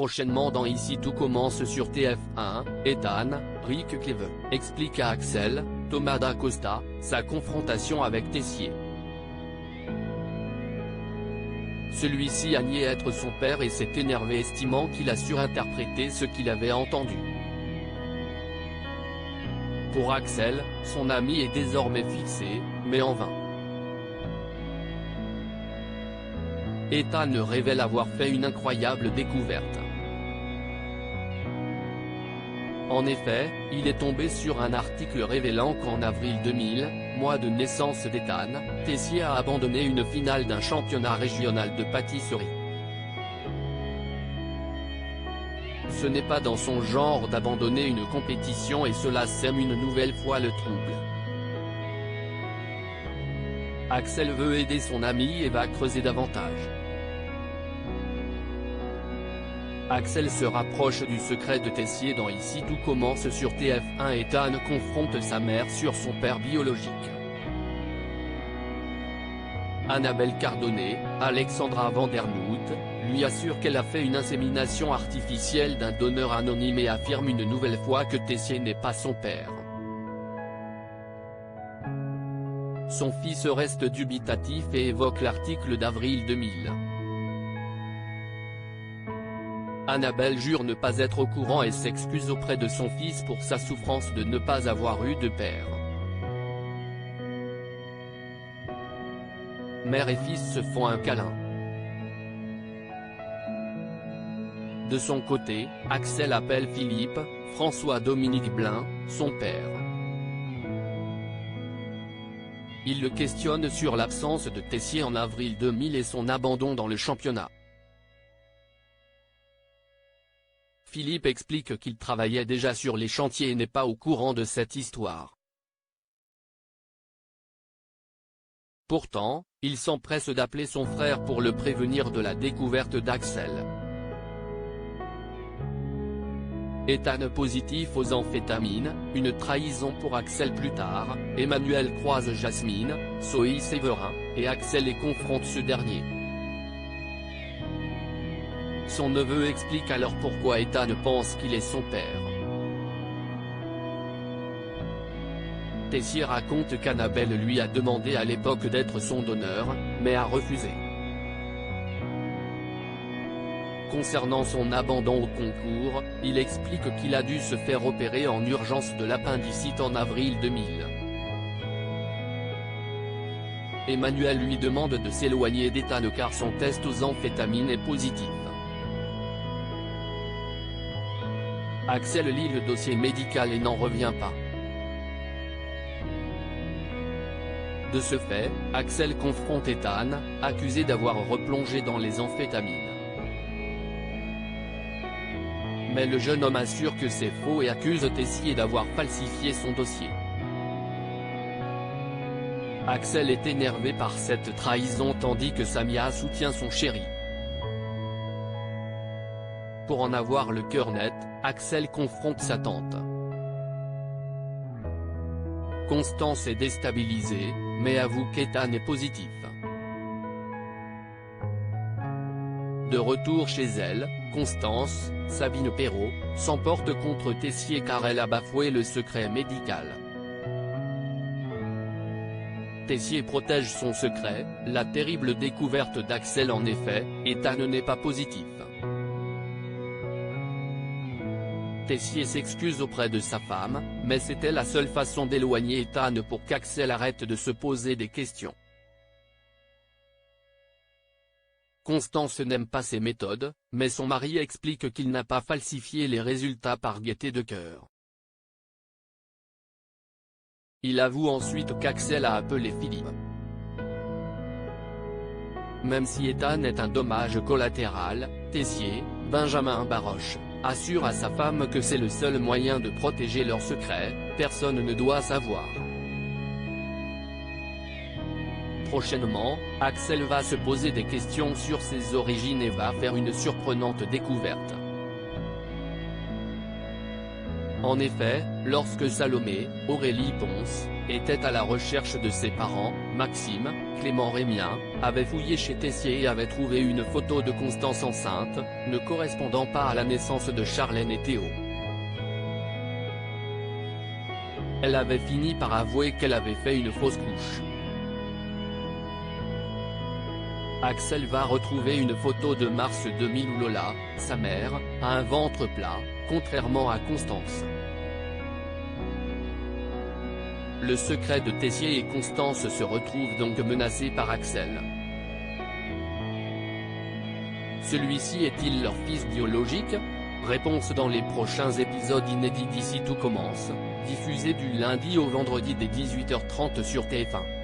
Prochainement dans Ici tout commence sur TF1, Ethan, Rick Cleve, explique à Axel, Thomas Dacosta, sa confrontation avec Tessier. Celui-ci a nié être son père et s'est énervé estimant qu'il a surinterprété ce qu'il avait entendu. Pour Axel, son ami est désormais fixé, mais en vain. Ethan révèle avoir fait une incroyable découverte. En effet, il est tombé sur un article révélant qu'en avril 2000, mois de naissance d'Ethan, Tessier a abandonné une finale d'un championnat régional de pâtisserie. Ce n'est pas dans son genre d'abandonner une compétition et cela sème une nouvelle fois le trouble. Axel veut aider son ami et va creuser davantage. Axel se rapproche du secret de Tessier dans Ici tout commence sur TF1. Ethan confronte sa mère sur son père biologique. Annabelle Cardonnet, Alexandra Vandernoot, lui assure qu'elle a fait une insémination artificielle d'un donneur anonyme et affirme une nouvelle fois que Tessier n'est pas son père. Son fils reste dubitatif et évoque l'article d'avril 2000. Annabelle jure ne pas être au courant et s'excuse auprès de son fils pour sa souffrance de ne pas avoir eu de père. Mère et fils se font un câlin. De son côté, Axel appelle Philippe, François-Dominique Blin, son père. Il le questionne sur l'absence de Tessier en avril 2000 et son abandon dans le championnat. Philippe explique qu'il travaillait déjà sur les chantiers et n'est pas au courant de cette histoire. Pourtant, il s'empresse d'appeler son frère pour le prévenir de la découverte d'Axel. Ethan positif aux amphétamines, une trahison pour Axel plus tard, Emmanuel croise Jasmine, Zoé Séverin, et Axel et confronte ce dernier. Son neveu explique alors pourquoi Ethan pense qu'il est son père. Tessier raconte qu'Annabelle lui a demandé à l'époque d'être son donneur, mais a refusé. Concernant son abandon au concours, il explique qu'il a dû se faire opérer en urgence de l'appendicite en avril 2000. Emmanuel lui demande de s'éloigner d'Ethan car son test aux amphétamines est positif. Axel lit le dossier médical et n'en revient pas. De ce fait, Axel confronte Ethan, accusé d'avoir replongé dans les amphétamines. Mais le jeune homme assure que c'est faux et accuse Tessier d'avoir falsifié son dossier. Axel est énervé par cette trahison tandis que Samia soutient son chéri. Pour en avoir le cœur net, Axel confronte sa tante. Constance est déstabilisée, mais avoue qu'Ethan est positif. De retour chez elle, Constance, Sabine Perrault, s'emporte contre Tessier car elle a bafoué le secret médical. Tessier protège son secret, la terrible découverte d'Axel en effet, Ethan n'est pas positif. Tessier s'excuse auprès de sa femme, mais c'était la seule façon d'éloigner Ethan pour qu'Axel arrête de se poser des questions. Constance n'aime pas ces méthodes, mais son mari explique qu'il n'a pas falsifié les résultats par gaieté de cœur. Il avoue ensuite qu'Axel a appelé Philippe. Même si Ethan est un dommage collatéral, Tessier, Benjamin Baroche, assure à sa femme que c'est le seul moyen de protéger leur secret, personne ne doit savoir. Prochainement, Axel va se poser des questions sur ses origines et va faire une surprenante découverte. En effet, lorsque Salomé, Aurélie Ponce, était à la recherche de ses parents. Maxime, Clément Rémien, avait fouillé chez Tessier et avait trouvé une photo de Constance enceinte, ne correspondant pas à la naissance de Charlène et Théo. Elle avait fini par avouer qu'elle avait fait une fausse couche. Axel va retrouver une photo de mars 2000 où Lola, sa mère, a un ventre plat, contrairement à Constance. Le secret de Tessier et Constance se retrouve donc menacé par Axel. Celui-ci est-il leur fils biologique? Réponse dans les prochains épisodes inédits d'Ici Tout Commence, diffusé du lundi au vendredi dès 18h30 sur TF1.